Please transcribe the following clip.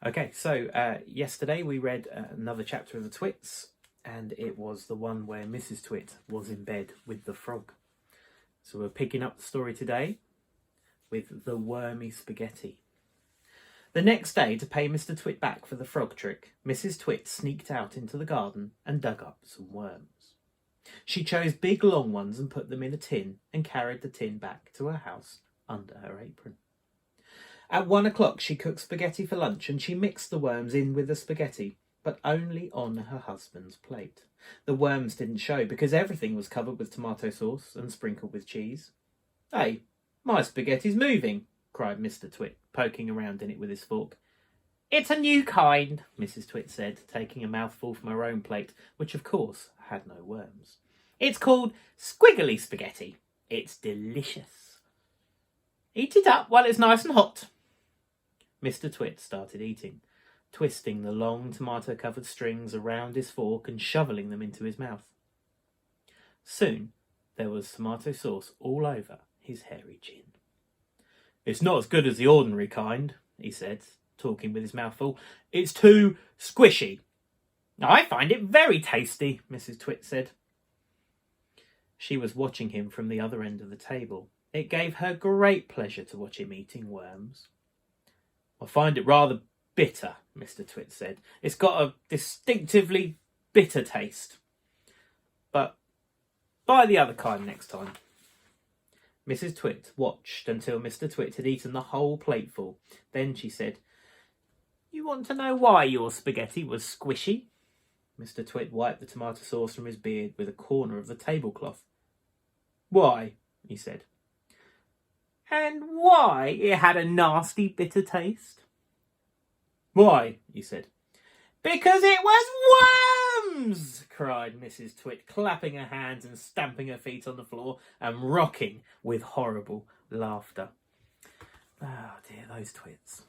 Okay, so yesterday we read another chapter of the Twits, and it was the one where Mrs. Twit was in bed with the frog. So we're picking up the story today with the Wormy spaghetti. The next day, to pay Mr. Twit back for the frog trick, Mrs. Twit sneaked out into the garden and dug up some worms. She chose big long ones and put them in a tin and carried the tin back to her house under her apron. At 1 o'clock she cooked spaghetti for lunch and she mixed the worms in with the spaghetti, but only on her husband's plate. The worms didn't show because everything was covered with tomato sauce and sprinkled with cheese. "Hey, my spaghetti's moving," cried Mr. Twit, poking around in it with his fork. "It's a new kind," Mrs. Twit said, taking a mouthful from her own plate, which of course had no worms. "It's called squiggly spaghetti. It's delicious. Eat it up while it's nice and hot." Mr. Twit started eating, twisting the long tomato-covered strings around his fork and shoveling them into his mouth. Soon there was tomato sauce all over his hairy chin. "It's not as good as the ordinary kind," he said, talking with his mouth full. "It's too squishy." "I find it very tasty," Mrs. Twit said. She was watching him from the other end of the table. It gave her great pleasure to watch him eating worms. "I find it rather bitter," Mr. Twit said. "It's got a distinctively bitter taste. But buy the other kind next time." Mrs. Twit watched until Mr. Twit had eaten the whole plateful. Then she said, "You want to know why your spaghetti was squishy?" Mr. Twit wiped the tomato sauce from his beard with a corner of the tablecloth. "Why?" he said. "And why it had a nasty bitter taste?" "Why?" he said. "Because it was worms!" cried Mrs. Twit, clapping her hands and stamping her feet on the floor and rocking with horrible laughter. Oh dear, those Twits.